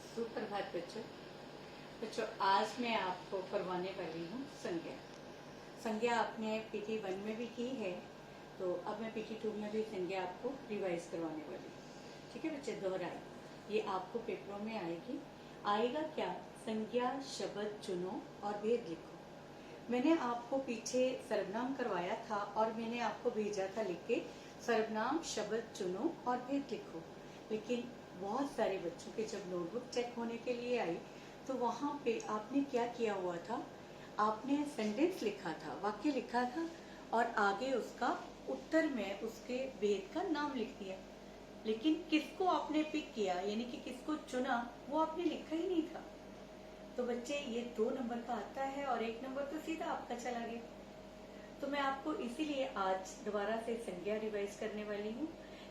सुप्रभात बच्चों। बच्चों आज मैं आपको करवाने वाली हूँ संज्ञा। संज्ञा आपने पीटी 1 में भी की है, तो अब मैं पीटी 2 में भी संज्ञा आपको रिवाइज करवाने वाली हूँ। ठीक है बच्चे, दोहराए ये आपको पेपरों में आएगा क्या? संज्ञा शब्द चुनो और भेद लिखो। मैंने आपको पीछे सर्वनाम करवाया था और मैंने आपको भेजा था लिख के सर्वनाम शब्द चुनो और भेद लिखो, लेकिन बहुत सारे बच्चों के जब नोटबुक चेक होने के लिए आई तो वहाँ पे आपने क्या किया हुआ था, आपने सेंटेंस लिखा था, वाक्य लिखा था और आगे उसका उत्तर में उसके भेद का नाम लिख दिया, लेकिन किसको आपने पिक किया यानी कि किसको चुना वो आपने लिखा ही नहीं था। तो बच्चे ये 2 नंबर का आता है और 1 नंबर तो सीधा आपका चला गया। तो मैं आपको इसीलिए आज दोबारा से संज्ञा रिवाइज करने वाली हूँ।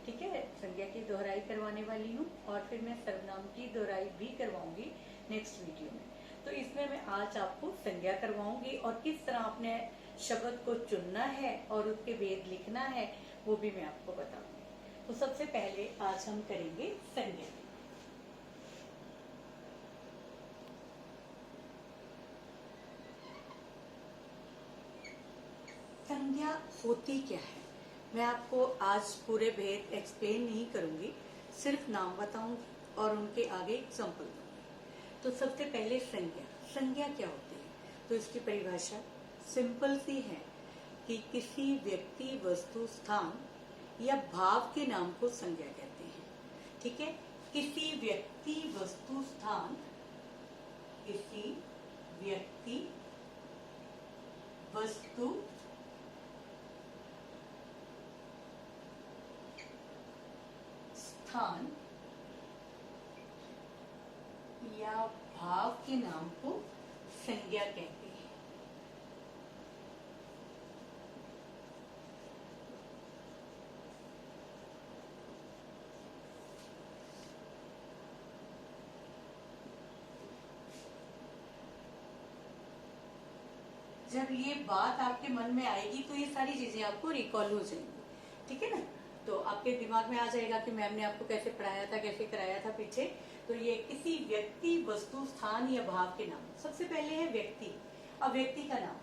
ठीक है, संज्ञा की दोहराई करवाने वाली हूँ और फिर मैं सर्वनाम की दोहराई भी करवाऊंगी नेक्स्ट वीडियो में। तो इसमें मैं आज आपको संज्ञा करवाऊंगी और किस तरह आपने शब्द को चुनना है और उसके भेद लिखना है वो भी मैं आपको बताऊंगी। तो सबसे पहले आज हम करेंगे संज्ञा। संज्ञा होती क्या है मैं आपको आज पूरे भेद एक्सप्लेन नहीं करूंगी, सिर्फ नाम बताऊंगी और उनके आगे एग्जाम्पल दूंगी। तो सबसे पहले संज्ञा क्या होती है? तो इसकी परिभाषा सिंपल सी है कि किसी व्यक्ति, वस्तु, स्थान या भाव के नाम को संज्ञा कहते हैं। ठीक है, किसी व्यक्ति, वस्तु, स्थान, किसी व्यक्ति, वस्तु, स्थान या भाव के नाम को संज्ञा कहते हैं। जब ये बात आपके मन में आएगी तो ये सारी चीजें आपको रिकॉल हो जाएंगी। ठीक है ना, तो आपके दिमाग में आ जाएगा कि मैम ने आपको कैसे पढ़ाया था, कैसे कराया था पीछे। तो ये किसी व्यक्ति, वस्तु, स्थान या भाव के नाम। सबसे पहले है व्यक्ति। अब व्यक्ति का नाम,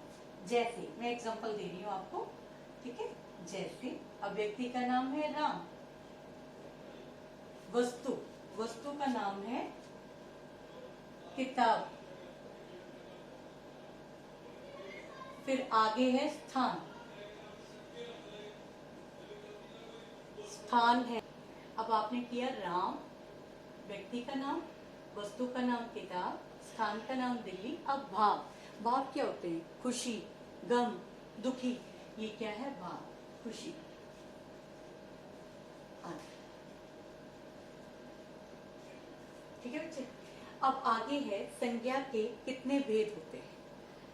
जैसे मैं एग्जांपल दे रही हूँ आपको। ठीक है, जैसे अब व्यक्ति का नाम है राम। वस्तु, वस्तु का नाम है किताब। फिर आगे है स्थान, स्थान है। अब आपने किया राम, व्यक्ति का नाम, वस्तु का नाम किताब, स्थान का नाम दिल्ली। अब भाव, भाव क्या होते हैं? खुशी, गम, दुखी। ये क्या है? भाव, खुशी, आदि। ठीक है बच्चे, अब आगे है संज्ञा के कितने भेद होते हैं।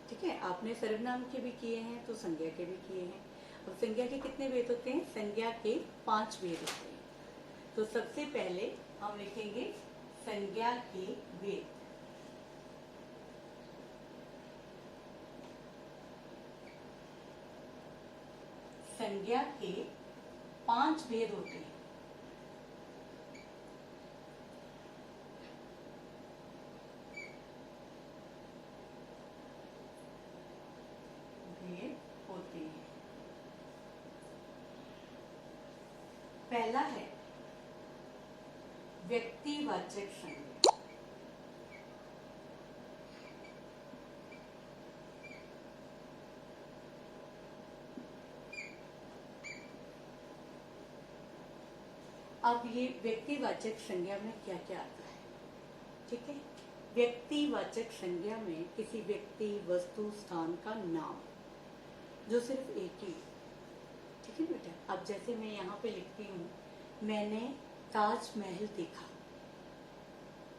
ठीक है, आपने सर्वनाम के भी किए हैं तो संज्ञा के भी किए हैं। अब संज्ञा के कितने भेद होते हैं? संज्ञा के 5 भेद होते हैं। तो सबसे पहले हम लिखेंगे संज्ञा के भेद। संज्ञा के 5 भेद होते हैं। भेद होते हैं। पहला है व्यक्तिवाचक संज्ञा। अब ये व्यक्तिवाचक संज्ञा में क्या क्या आता है? ठीक है, व्यक्तिवाचक संज्ञा में किसी व्यक्ति, वस्तु, स्थान का नाम जो सिर्फ एक ही। ठीक है बेटा, अब जैसे मैं यहाँ पे लिखती हूँ मैंने ताजमहल देखा।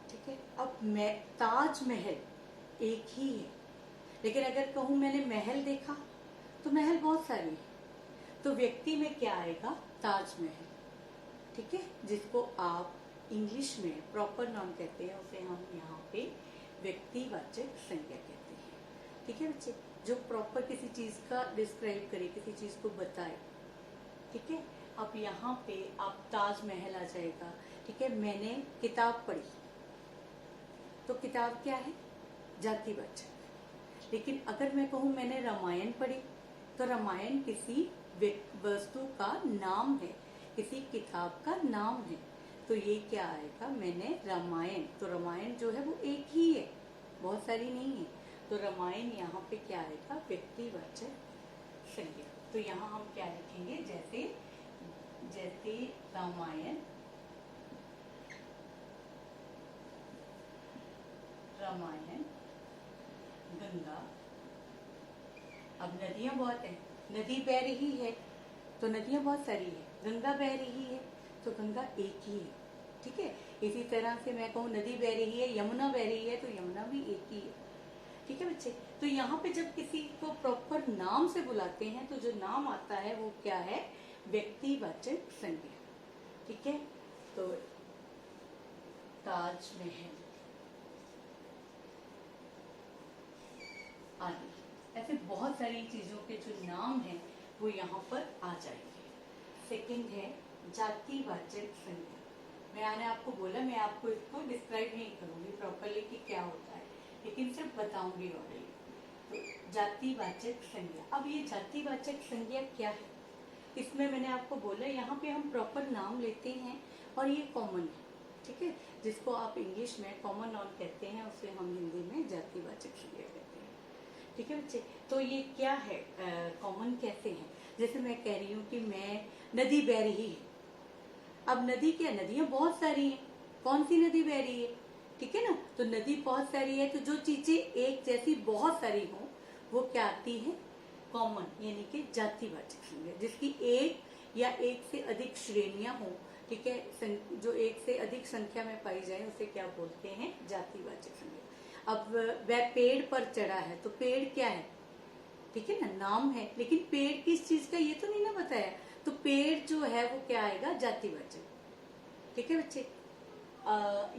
ठीक है, अब मैं ताजमहल एक ही है, लेकिन अगर कहूँ मैंने महल देखा तो महल बहुत सारी है। तो व्यक्ति में क्या आएगा? ताजमहल। ठीक है, जिसको आप इंग्लिश में प्रॉपर नाउन कहते हैं, उसे हम यहाँ पे व्यक्तिवाचक संज्ञा कहते हैं। ठीक है बच्चे, जो प्रॉपर किसी चीज का डिस्क्राइब करे, किसी चीज को बताए। ठीक है, अब यहाँ पे आप ताजमहल आ जाएगा। ठीक है, मैंने किताब पढ़ी। तो किताब क्या है? जातिवाचक। लेकिन अगर मैं कहूँ मैंने रामायण पढ़ी, तो रामायण किसी वस्तु का नाम है, किसी किताब का नाम है। तो ये क्या आएगा? मैंने रामायण, तो रामायण जो है वो एक ही है, बहुत सारी नहीं है। तो रामायण यहाँ पे क्या आएगा? व्यक्तिवाचक संज्ञा। तो यहाँ हम क्या लिखेंगे? जैसे रामायण, गंगा। अब नदियां बहुत हैं, नदी बह रही है तो नदियां बहुत सारी है, गंगा बह रही है तो गंगा एक ही है, ठीक है। इसी तरह से मैं कहूँ नदी बह रही है, यमुना बह रही है, तो यमुना भी एक ही है, ठीक है बच्चे। तो यहाँ पे जब किसी को प्रॉपर नाम से बुलाते हैं तो जो नाम आता है वो क्या है? व्यक्तिवाचक संज्ञा, ठीक है। तो ताजमहल आदि, ऐसे बहुत सारी चीजों के जो नाम हैं वो यहाँ पर आ जाएंगे। सेकंड है जातिवाचक संज्ञा। मैंने आपको बोला मैं आपको इसको डिस्क्राइब नहीं करूंगी प्रॉपरली कि क्या होता है, लेकिन सिर्फ बताऊंगी ऑलरेडी। तो जातिवाचक संज्ञा, अब ये जातिवाचक संज्ञा क्या है? इसमें मैंने आपको बोला यहाँ पे हम प्रॉपर नाम लेते हैं और ये कॉमन है, ठीक है। जिसको आप इंग्लिश में कॉमन नाउन कहते हैं, उसे हम हिंदी में जातिवाचक संज्ञा कहते हैं, ठीक है बच्चे। तो ये क्या है? कॉमन कैसे है? जैसे मैं कह रही हूँ कि मैं नदी बह रही है। अब नदी क्या? नदियां बहुत सारी हैं, कौन सी नदी बह रही है, ठीक है ना। तो नदी बहुत सारी है, तो जो चीजें एक जैसी बहुत सारी हो वो क्या आती है? कॉमन, यानी कि जातिवाचक संज्ञा। जिसकी एक या एक से अधिक श्रेणियां हो, ठीक है, जो एक से अधिक संख्या में पाई जाए उसे क्या बोलते हैं? जातिवाचक संज्ञा। अब वह पेड़ पर चढ़ा है, तो पेड़ क्या है? ठीक है ना, नाम है, लेकिन पेड़ किस चीज का ये तो नहीं ना बताया। तो पेड़ जो है वो क्या आएगा? जातिवाचक, ठीक है बच्चे।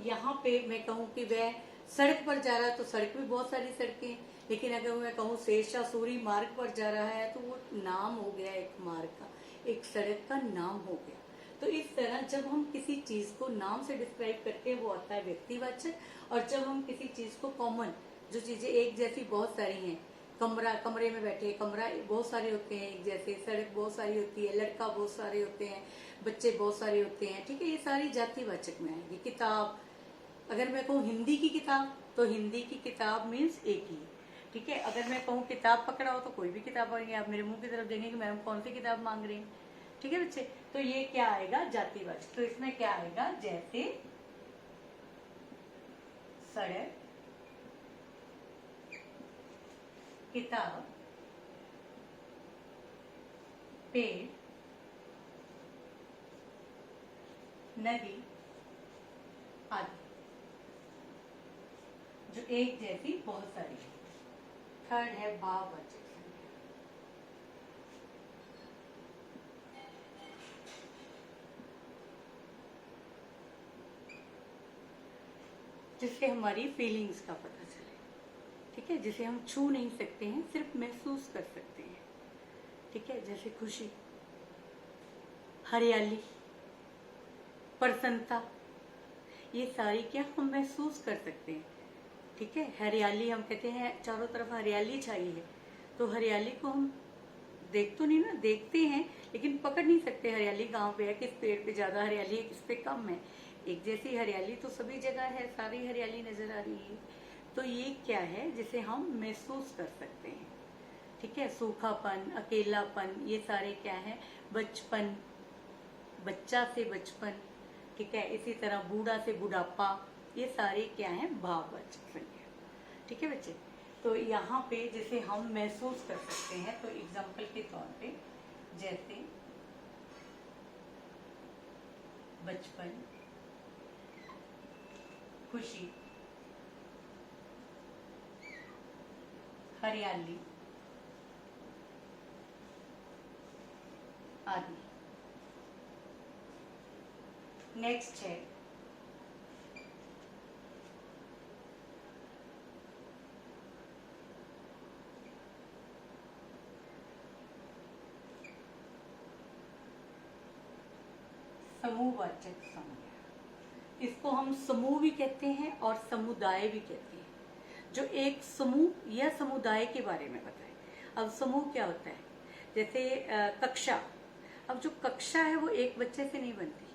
यहाँ पे मैं कहूँ कि वह सड़क पर जा रहा है, तो सड़क भी बहुत सारी सड़कें हैं। लेकिन अगर मैं कहूँ शेरशाह सूरी मार्ग पर जा रहा है, तो वो नाम हो गया एक मार्ग का, एक सड़क का नाम हो गया। तो इस तरह जब हम किसी चीज को नाम से डिस्क्राइब करते हैं वो आता है व्यक्तिवाचक, और जब हम किसी चीज को कॉमन, जो चीजें एक जैसी बहुत सारी हैं, कमरे में बैठे, कमरा बहुत सारे होते हैं एक जैसे, सड़क बहुत सारी होती है, लड़का बहुत सारे होते हैं, बच्चे बहुत सारे होते हैं, ठीक है, ये सारी जातिवाचक में आएगी। किताब, अगर मैं कहूँ हिंदी की किताब, तो हिंदी की किताब मीन्स एक ही, ठीक है। अगर मैं कहूँ किताब पकड़ा हो, तो कोई भी किताब पकड़ेंगे, आप मेरे मुंह की तरफ देखेंगे कि मैम कौन सी किताब मांग रही हैं, ठीक है बच्चे। तो ये क्या आएगा? जातिवाचक। तो इसमें क्या आएगा? जैसे सड़क, किताब, पेड़, नदी आदि, जो एक जैसी बहुत सारी है। थर्ड है भाववाचक संज्ञा। जिससे हमारी फीलिंग्स का पता चले, ठीक है, जिसे हम छू नहीं सकते हैं, सिर्फ महसूस कर सकते हैं, ठीक है। जैसे खुशी, हरियाली, प्रसन्नता, ये सारी क्या हम महसूस कर सकते हैं, ठीक है। हरियाली, हम कहते हैं चारों तरफ हरियाली छाई है, तो हरियाली को हम देख तो नहीं ना, देखते हैं लेकिन पकड़ नहीं सकते हरियाली कहाँ पे है, किस पेड़ पे ज्यादा हरियाली है, किस पे कम है। एक जैसी हरियाली तो सभी जगह है, सारी हरियाली नजर आ रही है। तो ये क्या है? जिसे हम महसूस कर सकते हैं, ठीक है। सूखापन, अकेलापन, ये सारे क्या है? बचपन, बच्चा से बचपन, ठीक है। इसी तरह बूढ़ा से बुढ़ापा, ये सारे क्या है? भाववाचक संज्ञा, ठीक है बच्चे। तो यहाँ पे जिसे हम महसूस कर सकते हैं, तो एग्जाम्पल के तौर पे जैसे बचपन, खुशी, हरियाली आदि। नेक्स्ट है समूहवाचक संज्ञा। इसको हम समूह भी कहते हैं और समुदाय भी कहते हैं। जो एक समूह या समुदाय के बारे में बताएं। अब समूह क्या होता है, जैसे कक्षा। अब जो कक्षा है वो एक बच्चे से नहीं बनती,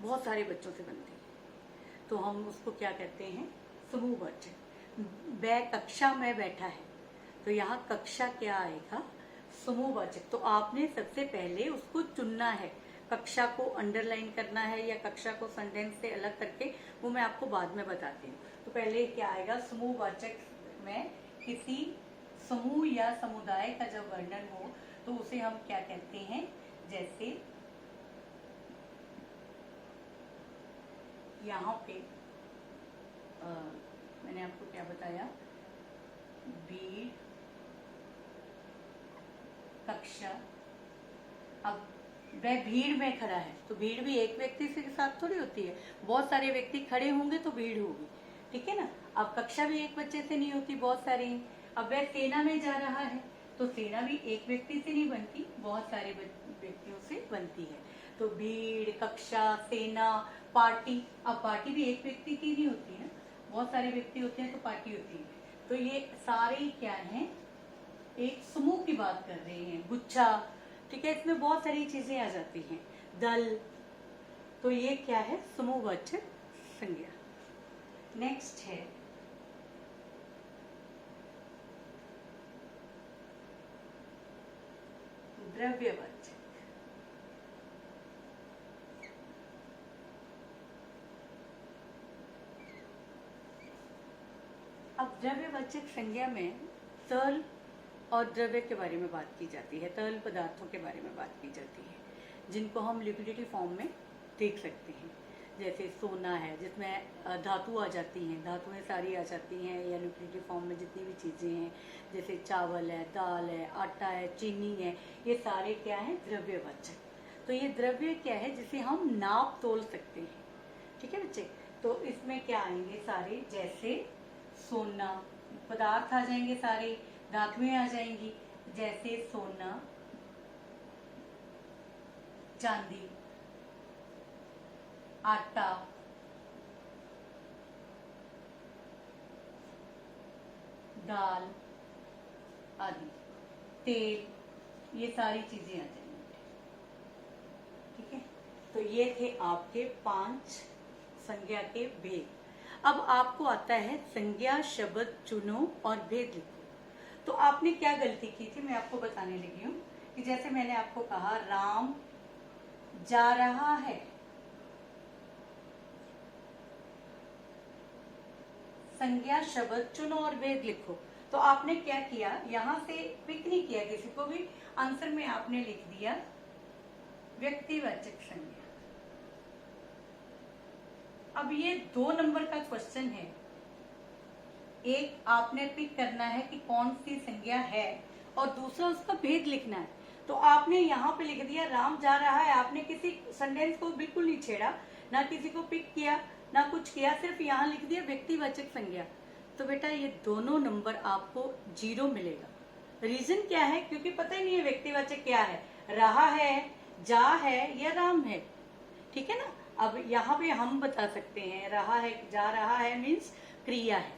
बहुत सारे बच्चों से बनती है, तो हम उसको क्या कहते हैं, समूहवाचक। वह कक्षा में बैठा है, तो यहाँ कक्षा क्या आएगा, समूहवाचक। तो आपने सबसे पहले उसको चुनना है, कक्षा को अंडरलाइन करना है या कक्षा को सेंटेंस से अलग करके, वो मैं आपको बाद में बताती हूँ। तो पहले क्या आएगा, समूहवाचक में किसी समूह या समुदाय का जब वर्णन हो तो उसे हम क्या कहते हैं, जैसे यहाँ पे मैंने आपको क्या बताया, भीड़, कक्षा। अब वह भीड़ में खड़ा है, तो भीड़ भी एक व्यक्ति से साथ थोड़ी होती है, बहुत सारे व्यक्ति खड़े होंगे तो भीड़ होगी, ठीक है ना। अब कक्षा भी एक बच्चे से नहीं होती, बहुत सारे हैं। अब वह सेना में जा रहा है, तो सेना भी एक व्यक्ति से नहीं बनती, बहुत सारे व्यक्तियों से बनती है। तो भीड़, कक्षा, सेना, पार्टी। अब पार्टी भी एक व्यक्ति की नहीं होती है, बहुत सारे व्यक्ति होते हैं तो पार्टी होती है। तो ये सारे क्या हैं, एक समूह की बात कर रहे हैं। गुच्छा, ठीक है, इसमें बहुत सारी चीजें आ जाती हैं। दल, तो ये क्या है, समूहवाचक संज्ञा। नेक्स्ट है द्रव्यवाचक। अब द्रव्यवाचक संज्ञा में तरल और द्रव्य के बारे में बात की जाती है, तरल पदार्थों के बारे में बात की जाती है, जिनको हम लिक्विडिटी फॉर्म में देख सकते हैं। जैसे सोना है, जिसमें धातु आ जाती हैं, धातुएं सारी आ जाती हैं, या लिक्विडिटी फॉर्म में जितनी भी चीज़ें हैं, जैसे चावल है, दाल है, आटा है, चीनी है, ये सारे क्या है, द्रव्यवाचक। तो ये द्रव्य क्या है, जिसे हम नाप तोल सकते हैं, ठीक है बच्चे। तो इसमें क्या आएंगे सारे, जैसे सोना, पदार्थ आ जाएंगे सारे, धातुएं आ जाएंगी, जैसे सोना, चांदी, आटा, दाल आदि, तेल, ये सारी चीजें आ जाएंगी, ठीक है। तो ये थे आपके 5 संज्ञा के भेद। अब आपको आता है संज्ञा शब्द चुनो और भेद लिखो। तो आपने क्या गलती की थी, मैं आपको बताने लगी हूँ कि जैसे मैंने आपको कहा, राम जा रहा है, संज्ञा शब्द चुनो और भेद लिखो। तो आपने क्या किया, यहां से पिक नहीं किया किसी को भी, आंसर में आपने लिख दिया व्यक्तिवाचक संज्ञा। अब ये 2 नंबर का क्वेश्चन है, एक आपने पिक करना है कि कौन सी संज्ञा है और दूसरा उसका भेद लिखना है। तो आपने यहाँ पे लिख दिया राम जा रहा है, आपने किसी सेंटेंस को बिल्कुल नहीं छेड़ा, ना किसी को पिक किया, ना कुछ किया, सिर्फ यहाँ लिख दिया व्यक्तिवाचक संज्ञा। तो बेटा ये दोनों नंबर आपको 0 मिलेगा। रीजन क्या है, क्योंकि पता ही नहीं है व्यक्तिवाचक क्या है, रहा है, जा है या राम है, ठीक है ना। अब यहाँ पे हम बता सकते हैं, रहा है, जा रहा है मीन्स क्रिया है,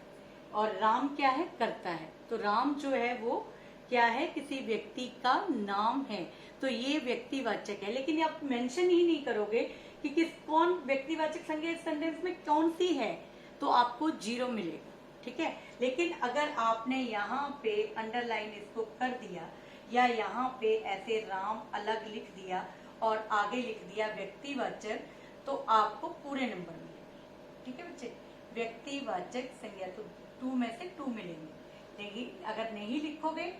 और राम क्या है, करता है। तो राम जो है वो क्या है, किसी व्यक्ति का नाम है, तो ये व्यक्तिवाचक है। लेकिन आप मेंशन ही नहीं करोगे कि कौन व्यक्तिवाचक संज्ञा इस सेंटेंस में कौन सी है, तो आपको 0 मिलेगा, ठीक है। लेकिन अगर आपने यहाँ पे अंडरलाइन इसको कर दिया, या यहाँ पे ऐसे राम अलग लिख दिया और आगे लिख दिया व्यक्तिवाचक, तो आपको पूरे नंबर मिलेंगे, ठीक है बच्चे। व्यक्तिवाचक संज्ञा तो 2 में से 2 मिलेंगे। लेकिन अगर नहीं लिखोगे,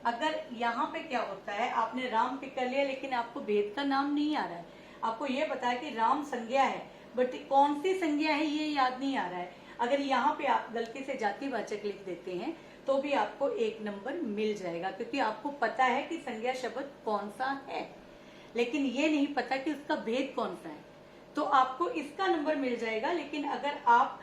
अगर यहाँ पे क्या होता है, आपने राम पिक कर लिया लेकिन आपको भेद का नाम नहीं आ रहा है, आपको ये पता है कि राम संज्ञा है, बट कौन सी संज्ञा है ये याद नहीं आ रहा है। अगर यहाँ पे आप गलती से जातिवाचक लिख देते हैं तो भी आपको 1 नंबर मिल जाएगा, क्योंकि आपको पता है कि संज्ञा शब्द कौन सा है, लेकिन ये नहीं पता कि उसका भेद कौन सा है, तो आपको इसका नंबर मिल जाएगा। लेकिन अगर आप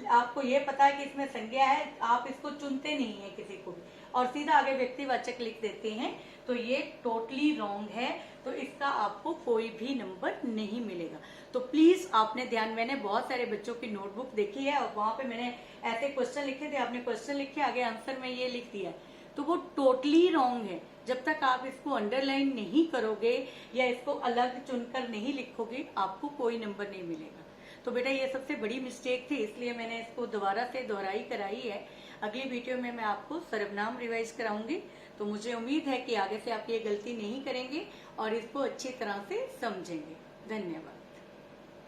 आपको ये पता है कि इसमें संज्ञा है, आप इसको चुनते नहीं है किसी को भी और सीधा आगे व्यक्तिवाचक लिख देते हैं, तो ये टोटली रॉन्ग है। तो इसका आपको कोई भी नंबर नहीं मिलेगा। तो प्लीज आपने ध्यान, मैंने बहुत सारे बच्चों की नोटबुक देखी है और वहां पे मैंने ऐसे क्वेश्चन लिखे थे, आपने क्वेश्चन लिखे आगे आंसर में ये लिख दिया, तो वो टोटली रॉन्ग है। जब तक आप इसको अंडरलाइन नहीं करोगे या इसको अलग चुनकर नहीं लिखोगे, आपको कोई नंबर नहीं मिलेगा। तो बेटा ये सबसे बड़ी मिस्टेक थी, इसलिए मैंने इसको दोबारा से दोहराई कराई है। अगली वीडियो में मैं आपको सर्वनाम रिवाइज कराऊंगी। तो मुझे उम्मीद है कि आगे से आप ये गलती नहीं करेंगे और इसको अच्छी तरह से समझेंगे। धन्यवाद।